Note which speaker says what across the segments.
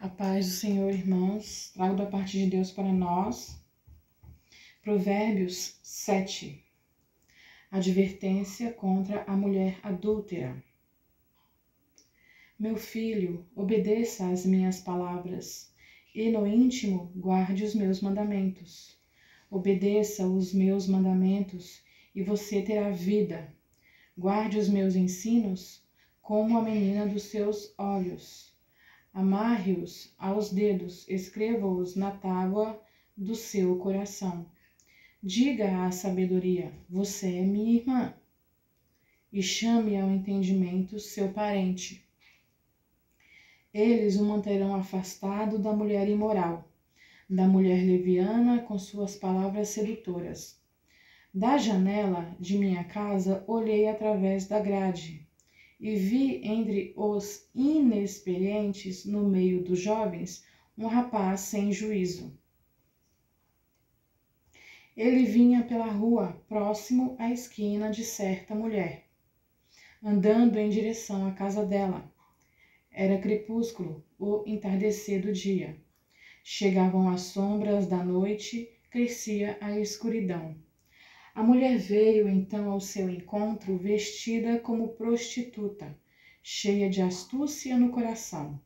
Speaker 1: A paz do Senhor, irmãos, trago da parte de Deus para nós. Provérbios 7. Advertência contra a mulher adúltera. Meu filho, obedeça às minhas palavras, e no íntimo guarde os meus mandamentos. Obedeça os meus mandamentos, e você terá vida. Guarde os meus ensinos como a menina dos seus olhos. Amarre-os aos dedos, escreva-os na tábua do seu coração. Diga à sabedoria, você é minha irmã, e chame ao entendimento seu parente. Eles o manterão afastado da mulher imoral, da mulher leviana com suas palavras sedutoras. Da janela de minha casa olhei através da grade, e vi entre os inexperientes, no meio dos jovens, um rapaz sem juízo. Ele vinha pela rua, próximo à esquina de certa mulher, andando em direção à casa dela. Era crepúsculo, o entardecer do dia. Chegavam as sombras da noite, crescia a escuridão. A mulher veio então ao seu encontro vestida como prostituta, cheia de astúcia no coração.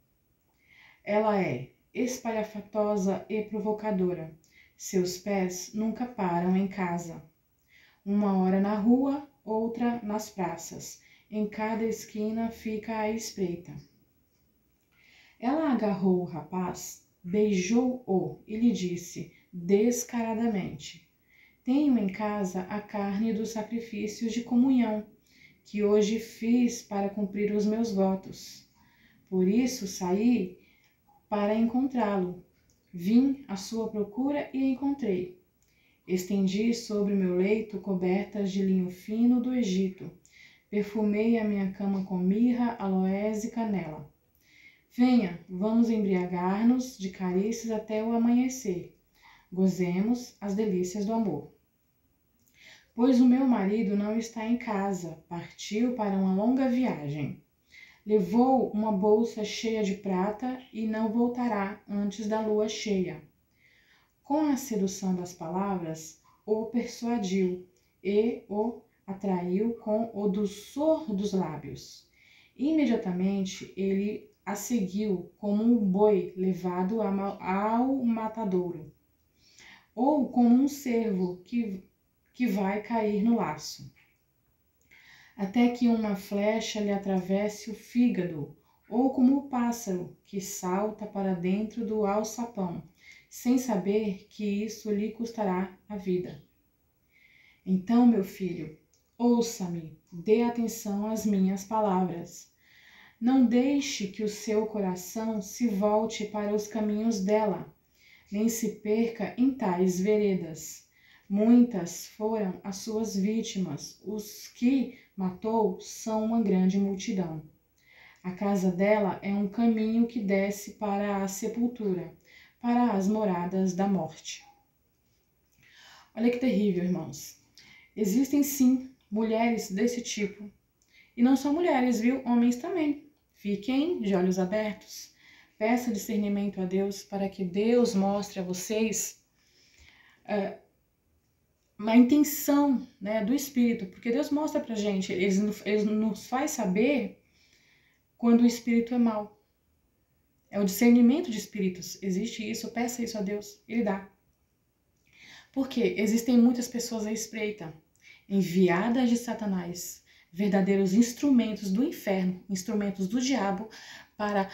Speaker 1: Ela é espalhafatosa e provocadora. Seus pés nunca param em casa. Uma hora na rua, outra nas praças. Em cada esquina fica à espreita. Ela agarrou o rapaz, beijou-o e lhe disse descaradamente: tenho em casa a carne dos sacrifícios de comunhão, que hoje fiz para cumprir os meus votos. Por isso saí para encontrá-lo. Vim à sua procura e encontrei. Estendi sobre meu leito cobertas de linho fino do Egito. Perfumei a minha cama com mirra, aloés e canela. Venha, vamos embriagar-nos de carícias até o amanhecer. Gozemos as delícias do amor. Pois o meu marido não está em casa, partiu para uma longa viagem. Levou uma bolsa cheia de prata e não voltará antes da lua cheia. Com a sedução das palavras, o persuadiu e o atraiu com o doçor dos lábios. Imediatamente ele a seguiu como um boi levado ao matadouro, ou como um cervo que vai cair no laço, até que uma flecha lhe atravesse o fígado, ou como o pássaro que salta para dentro do alçapão, sem saber que isso lhe custará a vida. Então, meu filho, ouça-me, dê atenção às minhas palavras. Não deixe que o seu coração se volte para os caminhos dela, nem se perca em tais veredas. Muitas foram as suas vítimas, os que matou são uma grande multidão. A casa dela é um caminho que desce para a sepultura, para as moradas da morte. Olha que terrível, irmãos. Existem sim mulheres desse tipo. E não só mulheres, viu? Homens também. Fiquem de olhos abertos. Peça discernimento a Deus para que Deus mostre a vocês uma intenção, né, do Espírito, porque Deus mostra pra gente, ele nos faz saber quando o Espírito é mau. É o discernimento de espíritos, existe isso, peça isso a Deus, Ele dá. Porque existem muitas pessoas à espreita, enviadas de Satanás, verdadeiros instrumentos do inferno, instrumentos do diabo para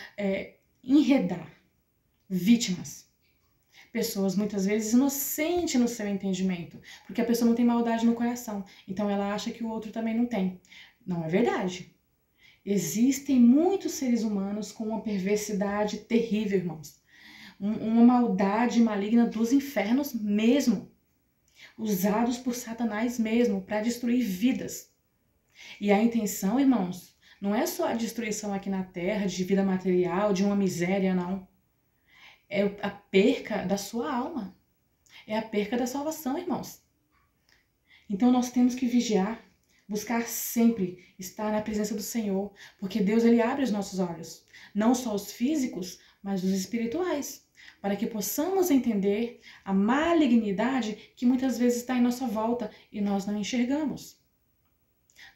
Speaker 1: enredar vítimas. Pessoas muitas vezes inocentes no seu entendimento, porque a pessoa não tem maldade no coração, então ela acha que o outro também não tem. Não é verdade. Existem muitos seres humanos com uma perversidade terrível, irmãos. Uma maldade maligna dos infernos mesmo, usados por Satanás mesmo para destruir vidas. E a intenção, irmãos, não é só a destruição aqui na terra, de vida material, de uma miséria, não. É a perca da sua alma. É a perca da salvação, irmãos. Então nós temos que vigiar, buscar sempre estar na presença do Senhor, porque Deus ele abre os nossos olhos, não só os físicos, mas dos espirituais, para que possamos entender a malignidade que muitas vezes está em nossa volta e nós não enxergamos.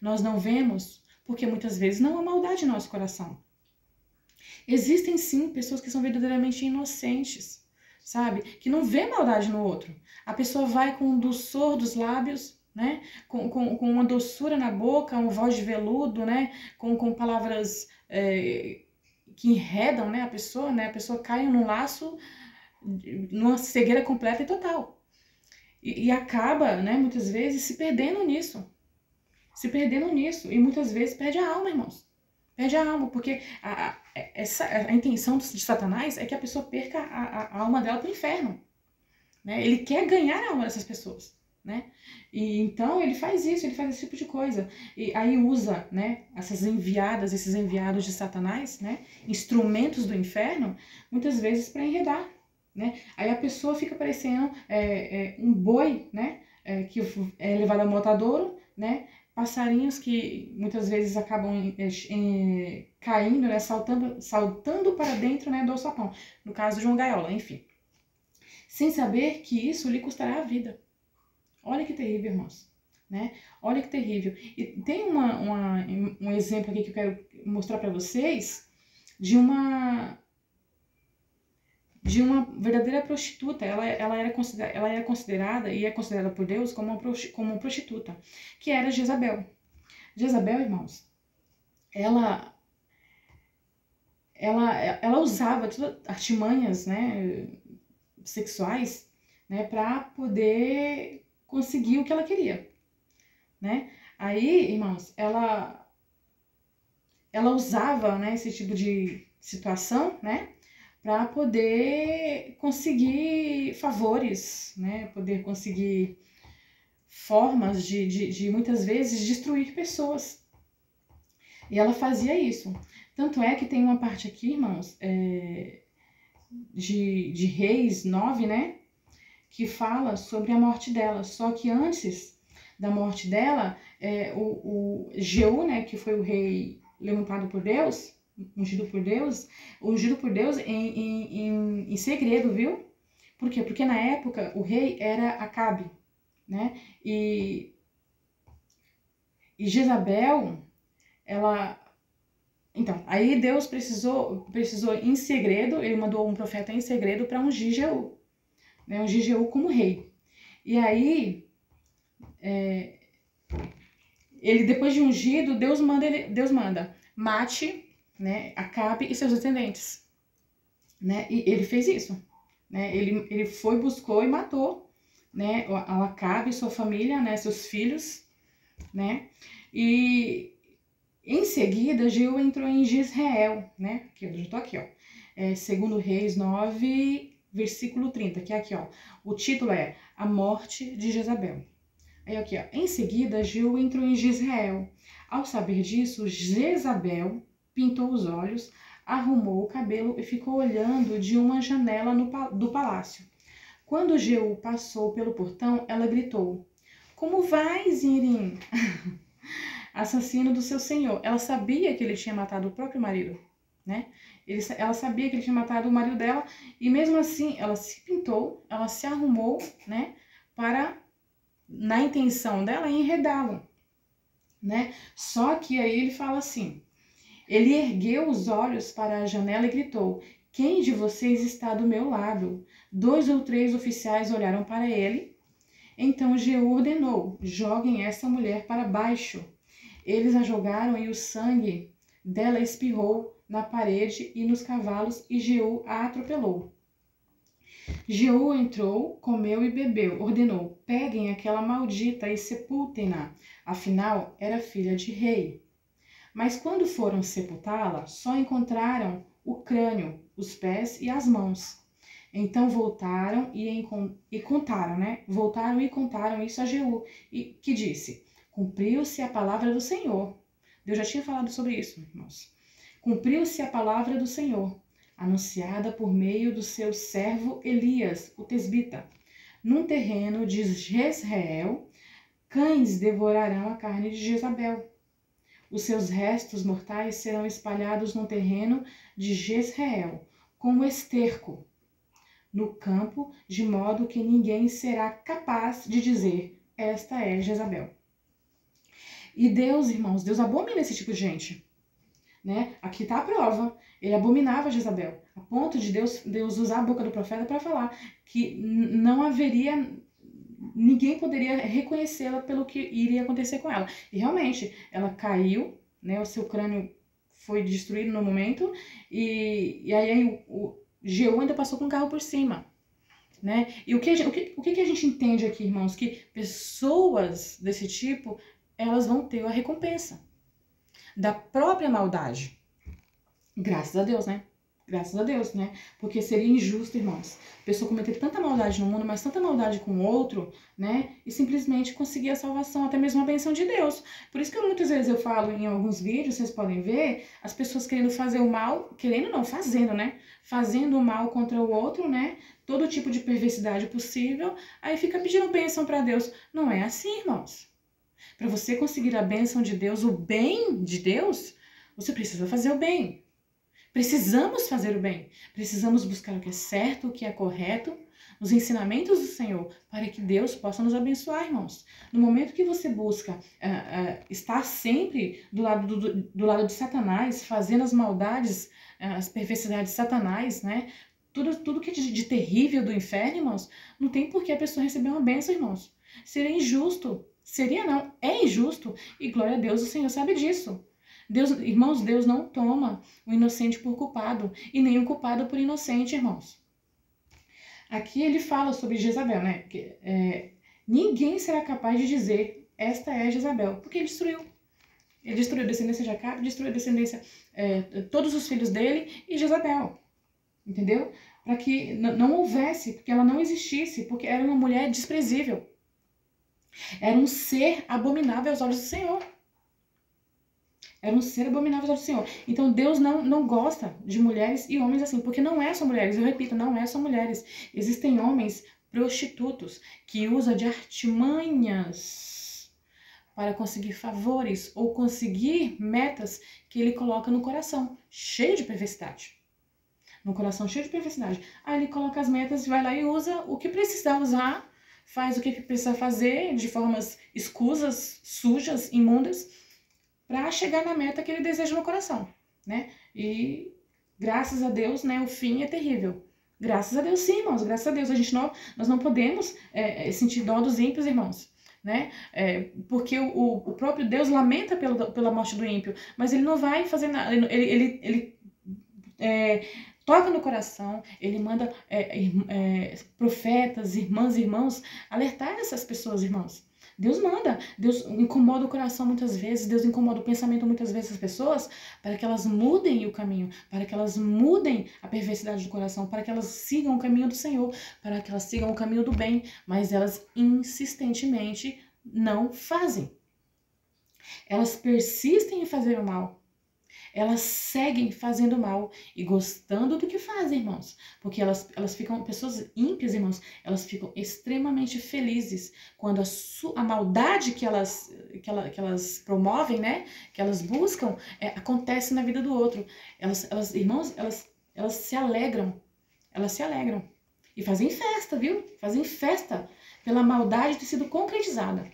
Speaker 1: Nós não vemos porque muitas vezes não há maldade em nosso coração. Existem sim pessoas que são verdadeiramente inocentes, sabe? Que não vê maldade no outro. A pessoa vai com um doçor dos lábios, né? Com uma doçura na boca, uma voz de veludo, né? Com palavras que enredam, né, a pessoa, né? A pessoa cai num laço, numa cegueira completa e total. E acaba, né, muitas vezes, se perdendo nisso. Se perdendo nisso. E muitas vezes perde a alma, irmãos. Perde a alma, porque a intenção de Satanás é que a pessoa perca a alma dela para o inferno. Né? Ele quer ganhar a alma dessas pessoas. Né? E então ele faz isso, ele faz esse tipo de coisa. E aí usa, né, esses enviados de Satanás, né, instrumentos do inferno, muitas vezes para enredar. Né? Aí a pessoa fica parecendo um boi, né, que é levado ao matadouro, né? Passarinhos que muitas vezes acabam caindo, né, saltando para dentro, né, do alçapão, no caso de uma gaiola, enfim. Sem saber que isso lhe custará a vida. Olha que terrível, irmãos. Né? Olha que terrível. E tem um exemplo aqui que eu quero mostrar para vocês de uma verdadeira prostituta. Ela era considerada e é considerada por Deus como uma prostituta, que era Jezabel. Jezabel, irmãos, ela usava artimanhas, né, sexuais, né, para poder conseguir o que ela queria, né? Aí, irmãos, ela usava, né, esse tipo de situação, né, para poder conseguir favores, né, poder conseguir formas de muitas vezes destruir pessoas. E ela fazia isso. Tanto é que tem uma parte aqui, irmãos, de Reis 9, né, que fala sobre a morte dela. Só que antes da morte dela, o Jeú, né, que foi o rei levantado por Deus, ungido por Deus em segredo, viu? Por quê? Porque na época o rei era Acabe, né? E Jezabel, ela... Então, aí Deus precisou em segredo, ele mandou um profeta em segredo para ungir Jeú, né? Ungir Jeú como rei. E aí, ele, depois de ungido, Deus manda, mate, né, Acabe e seus descendentes, né? E ele fez isso, né? Ele foi, buscou e matou, né, Acabe e sua família, né, seus filhos, né? E em seguida, Jeú entrou em Jezreel, né? Aqui, eu já tô aqui, ó. Segundo Reis 9, versículo 30, que é aqui, ó. O título é A Morte de Jezabel. Aí aqui, ó. Em seguida, Jeú entrou em Jezreel. Ao saber disso, Jezabel pintou os olhos, arrumou o cabelo e ficou olhando de uma janela do palácio. Quando Jeú passou pelo portão, ela gritou: "Como vais, Irim?" Assassino do seu senhor. Ela sabia que ele tinha matado o próprio marido, né? Ela sabia que ele tinha matado o marido dela e mesmo assim ela se pintou, ela se arrumou, né? Para, na intenção dela, enredá-lo, né? Só que aí ele fala assim, ele ergueu os olhos para a janela e gritou: "Quem de vocês está do meu lado?" 2 ou 3 oficiais olharam para ele. Então Jeú ordenou: "Joguem essa mulher para baixo." Eles a jogaram e o sangue dela espirrou na parede e nos cavalos e Jeú a atropelou. Jeú entrou, comeu e bebeu. Ordenou: "Peguem aquela maldita e sepultem-na." Afinal, era filha de rei. Mas quando foram sepultá-la, só encontraram o crânio, os pés e as mãos. Então voltaram e contaram, né? Voltaram e contaram isso a Jeú, que disse: "Cumpriu-se a palavra do Senhor." Deus já tinha falado sobre isso, irmãos. Cumpriu-se a palavra do Senhor, anunciada por meio do seu servo Elias, o tesbita. Num terreno de Jezreel, cães devorarão a carne de Jezabel. Os seus restos mortais serão espalhados no terreno de Jezreel, com o esterco no campo, de modo que ninguém será capaz de dizer, esta é Jezabel. E Deus, irmãos, Deus abomina esse tipo de gente, né? Aqui está a prova. Ele abominava Jezabel, a ponto de Deus usar a boca do profeta para falar que não haveria, ninguém poderia reconhecê-la pelo que iria acontecer com ela. E realmente, ela caiu, né? O seu crânio foi destruído no momento, e aí o Jeú ainda passou com um carro por cima, né? E o que a gente entende aqui, irmãos? Que pessoas desse tipo, elas vão ter a recompensa da própria maldade. Graças a Deus, né? Graças a Deus, né? Porque seria injusto, irmãos, a pessoa cometer tanta maldade no mundo, mas tanta maldade com o outro, né? E simplesmente conseguir a salvação, até mesmo a benção de Deus. Por isso que muitas vezes eu falo em alguns vídeos, vocês podem ver, as pessoas querendo fazer o mal, querendo não, fazendo, né? Fazendo o mal contra o outro, né? Todo tipo de perversidade possível, aí fica pedindo bênção para Deus. Não é assim, irmãos. Para você conseguir a bênção de Deus, o bem de Deus, você precisa fazer o bem. Precisamos fazer o bem, precisamos buscar o que é certo, o que é correto, os ensinamentos do Senhor, para que Deus possa nos abençoar, irmãos. No momento que você busca estar sempre do lado de Satanás, fazendo as maldades, as perversidades de Satanás, né? Tudo que é de terrível do inferno, irmãos, não tem por que a pessoa receber uma bênção, irmãos. Seria injusto. Seria não, é injusto. E glória a Deus, o Senhor sabe disso. Deus, irmãos, Deus não toma o inocente por culpado e nem o culpado por inocente, irmãos. Aqui ele fala sobre Jezabel, né? Que, ninguém será capaz de dizer, esta é Jezabel, porque ele destruiu. Ele destruiu a descendência de Acabe, destruiu a descendência, todos os filhos dele e Jezabel. Entendeu? Para que não houvesse, porque ela não existisse, porque era uma mulher desprezível. Era um ser abominável aos olhos do Senhor. Era um ser abominável aos olhos do Senhor. Então Deus não gosta de mulheres e homens assim, porque não é só mulheres, eu repito, não é só mulheres. Existem homens prostitutos que usam de artimanhas para conseguir favores ou conseguir metas que ele coloca no coração, cheio de perversidade. No coração cheio de perversidade. Aí ele coloca as metas, vai lá e usa o que precisa usar, faz o que precisa fazer de formas escusas, sujas, imundas, para chegar na meta que ele deseja no coração, né? E graças a Deus, né, o fim é terrível. Graças a Deus, sim, irmãos, graças a Deus. Nós não podemos sentir dó dos ímpios, irmãos, né? Porque o próprio Deus lamenta pela morte do ímpio, mas ele não vai fazer nada, ele toca no coração, ele manda profetas, irmãs e irmãos alertar essas pessoas, irmãos. Deus manda, Deus incomoda o coração muitas vezes, Deus incomoda o pensamento muitas vezes das pessoas para que elas mudem o caminho, para que elas mudem a perversidade do coração, para que elas sigam o caminho do Senhor, para que elas sigam o caminho do bem, mas elas insistentemente não fazem. Elas persistem em fazer o mal. Elas seguem fazendo mal e gostando do que fazem, irmãos. Porque elas ficam, pessoas ímpias, irmãos, elas ficam extremamente felizes quando a maldade que elas promovem, né? Que elas buscam, acontece na vida do outro. Irmãos, elas se alegram. Elas se alegram. E fazem festa, viu? Fazem festa pela maldade ter sido concretizada.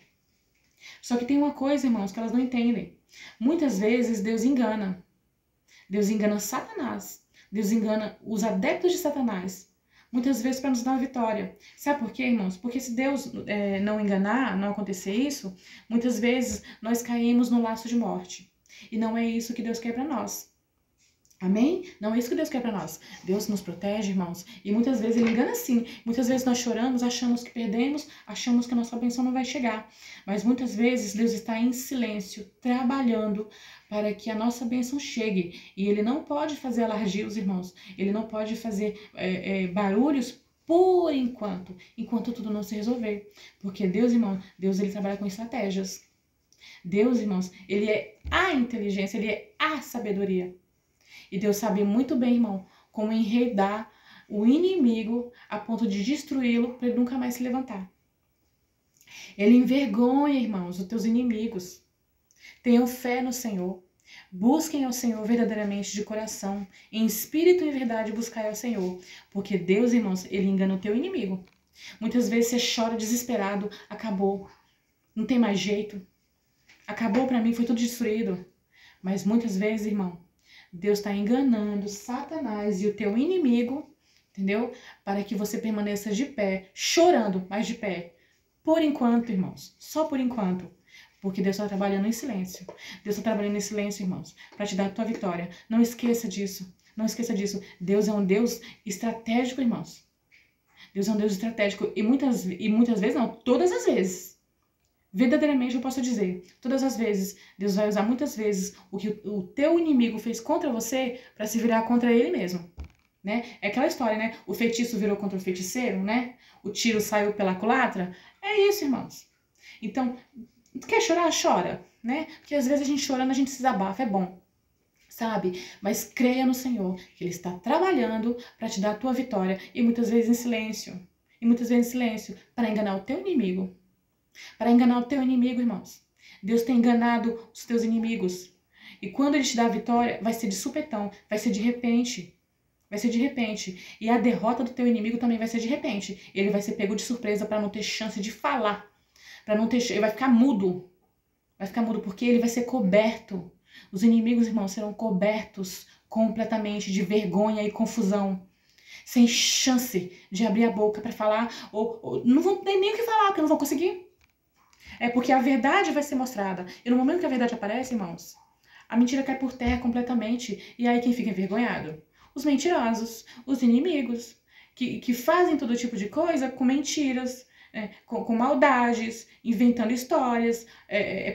Speaker 1: Só que tem uma coisa, irmãos, que elas não entendem. Muitas vezes Deus engana. Deus engana Satanás. Deus engana os adeptos de Satanás. Muitas vezes para nos dar uma vitória. Sabe por quê, irmãos? Porque se Deus não enganar, não acontecer isso, muitas vezes nós caímos no laço de morte. E não é isso que Deus quer para nós. Amém? Não é isso que Deus quer para nós. Deus nos protege, irmãos. E muitas vezes Ele engana sim. Muitas vezes nós choramos, achamos que perdemos, achamos que a nossa bênção não vai chegar. Mas muitas vezes Deus está em silêncio, trabalhando para que a nossa bênção chegue. E Ele não pode fazer alargios, irmãos. Ele não pode fazer barulhos por enquanto tudo não se resolver. Porque Deus, irmão, Deus Ele trabalha com estratégias. Deus, irmãos, Ele é a inteligência, Ele é a sabedoria. E Deus sabe muito bem, irmão, como enredar o inimigo a ponto de destruí-lo para ele nunca mais se levantar. Ele envergonha, irmãos, os teus inimigos. Tenham fé no Senhor. Busquem ao Senhor verdadeiramente de coração, em espírito e em verdade buscai ao Senhor, porque Deus, irmãos, Ele engana o teu inimigo. Muitas vezes você chora desesperado, acabou, não tem mais jeito, acabou pra mim, foi tudo destruído. Mas muitas vezes, irmão, Deus está enganando Satanás e o teu inimigo, entendeu? Para que você permaneça de pé, chorando, mas de pé. Por enquanto, irmãos, só por enquanto. Porque Deus está trabalhando em silêncio. Deus está trabalhando em silêncio, irmãos, para te dar a tua vitória. Não esqueça disso. Não esqueça disso. Deus é um Deus estratégico, irmãos. Deus é um Deus estratégico. E muitas vezes, não, todas as vezes. Verdadeiramente eu posso dizer, todas as vezes, Deus vai usar muitas vezes o que o teu inimigo fez contra você para se virar contra ele mesmo, né? É aquela história, né? O feitiço virou contra o feiticeiro, né? O tiro saiu pela culatra. É isso, irmãos. Então, quer chorar? Chora, né? Porque às vezes a gente chorando, a gente se desabafa, é bom, sabe? Mas creia no Senhor, que Ele está trabalhando para te dar a tua vitória, e muitas vezes em silêncio, para enganar o teu inimigo. Para enganar o teu inimigo, irmãos. Deus tem enganado os teus inimigos. E quando Ele te dá a vitória, vai ser de supetão, vai ser de repente. Vai ser de repente. E a derrota do teu inimigo também vai ser de repente. Ele vai ser pego de surpresa para não ter chance de falar. Para não ter, ele vai ficar mudo. Vai ficar mudo porque ele vai ser coberto. Os inimigos, irmãos, serão cobertos completamente de vergonha e confusão. Sem chance de abrir a boca para falar. Ou não vão ter nem o que falar, porque não vão conseguir. É porque a verdade vai ser mostrada. E no momento que a verdade aparece, irmãos, a mentira cai por terra completamente. E aí quem fica envergonhado? Os mentirosos, os inimigos, que fazem todo tipo de coisa com mentiras, com maldades, inventando histórias,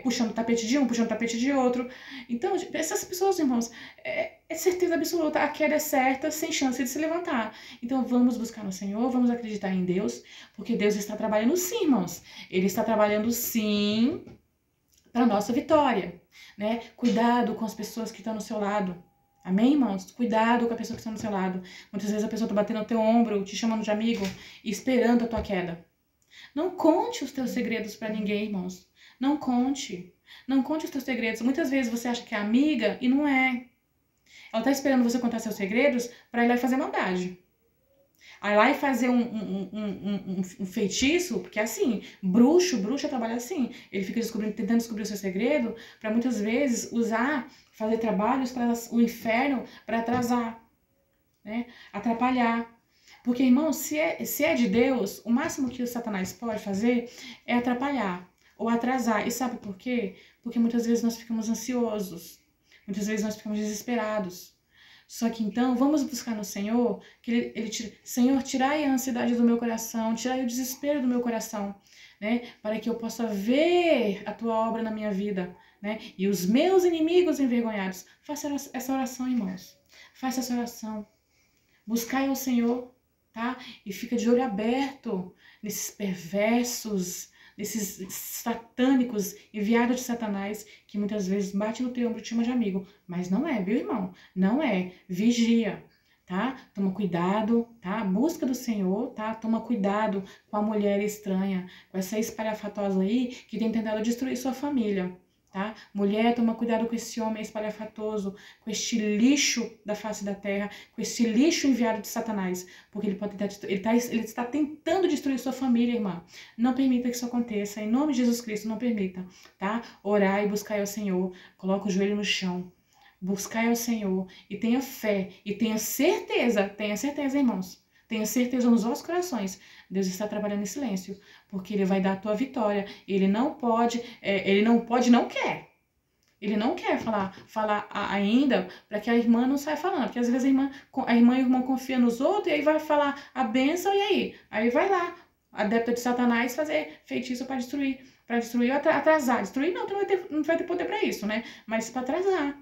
Speaker 1: puxando o tapete de um, puxando o tapete de outro. Então, essas pessoas, irmãos, é certeza absoluta, a queda é certa, sem chance de se levantar. Então, vamos buscar no Senhor, vamos acreditar em Deus, porque Deus está trabalhando sim, irmãos. Ele está trabalhando sim para a nossa vitória, né? Cuidado com as pessoas que estão no seu lado. Amém, irmãos? Cuidado com a pessoa que está no seu lado. Muitas vezes a pessoa está batendo no teu ombro, te chamando de amigo e esperando a tua queda. Não conte os teus segredos para ninguém, irmãos. Não conte. Não conte os teus segredos. Muitas vezes você acha que é amiga e não é. Ela tá esperando você contar seus segredos para ir lá e fazer maldade. Aí lá e fazer um feitiço, porque é assim, bruxa trabalha assim. Ele fica tentando descobrir o seu segredo para muitas vezes fazer trabalhos para o inferno para atrasar, né? Atrapalhar. Porque, irmão, se é de Deus, o máximo que o Satanás pode fazer é atrapalhar ou atrasar. E sabe por quê? Porque muitas vezes nós ficamos ansiosos, muitas vezes nós ficamos desesperados. Só que então, vamos buscar no Senhor, que Senhor, tirai a ansiedade do meu coração, tirai o desespero do meu coração, né? Para que eu possa ver a tua obra na minha vida, né? E os meus inimigos envergonhados. Faça essa oração, irmãos. Faça essa oração. Buscai ao Senhor, tá? E fica de olho aberto nesses perversos, nesses satânicos enviados de Satanás, que muitas vezes bate no teu ombro e te chama de amigo. Mas não é, viu, irmão? Não é. Vigia, tá? Toma cuidado, tá? Busca do Senhor, tá? Toma cuidado com a mulher estranha, com essa espalhafatosa aí que tem tentado destruir sua família. Tá? Mulher, toma cuidado com esse homem espalhafatoso, com este lixo da face da terra, com esse lixo enviado de Satanás, porque ele está tentando destruir sua família, irmã. Não permita que isso aconteça, em nome de Jesus Cristo, não permita, tá? Orai e buscai ao Senhor, coloca o joelho no chão, buscai ao Senhor e tenha fé, e tenha certeza, irmãos, tenha certeza nos vossos corações. Deus está trabalhando em silêncio, porque Ele vai dar a tua vitória. Ele não pode, não quer. Ele não quer falar ainda para que a irmã não saia falando. Porque às vezes a irmã e o irmão confiam nos outros e aí vai falar a bênção e aí? Aí vai lá, adepta de Satanás, fazer feitiço para destruir ou atrasar. Destruir não, tu não vai ter poder para isso, né? Mas para atrasar.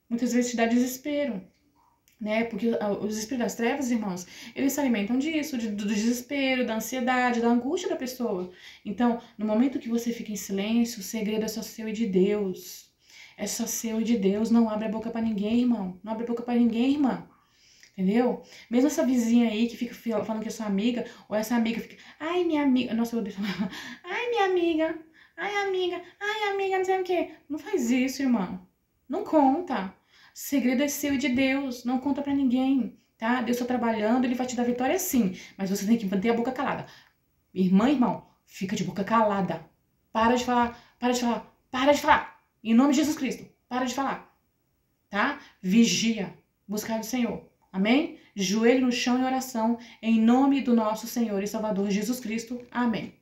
Speaker 1: Muitas vezes te dá desespero. Né? Porque os espíritos das trevas, irmãos, eles se alimentam disso, do desespero, da ansiedade, da angústia da pessoa. Então, no momento que você fica em silêncio, o segredo é só seu e de Deus. É só seu e de Deus. Não abre a boca pra ninguém, irmão. Não abre a boca pra ninguém, irmã. Entendeu? Mesmo essa vizinha aí que fica falando que é sua amiga, ou essa amiga fica, ai, minha amiga, nossa, eu odeio falar, ai, minha amiga, ai, amiga, não sei o quê. Não faz isso, irmão. Não conta. Segredo é seu e de Deus. Não conta pra ninguém, tá? Deus está trabalhando, Ele vai te dar vitória sim. Mas você tem que manter a boca calada. Irmã, irmão, fica de boca calada. Para de falar, para de falar, para de falar. Em nome de Jesus Cristo, para de falar. Tá? Vigia. Buscar do Senhor. Amém? Joelho no chão em oração. Em nome do nosso Senhor e Salvador Jesus Cristo. Amém.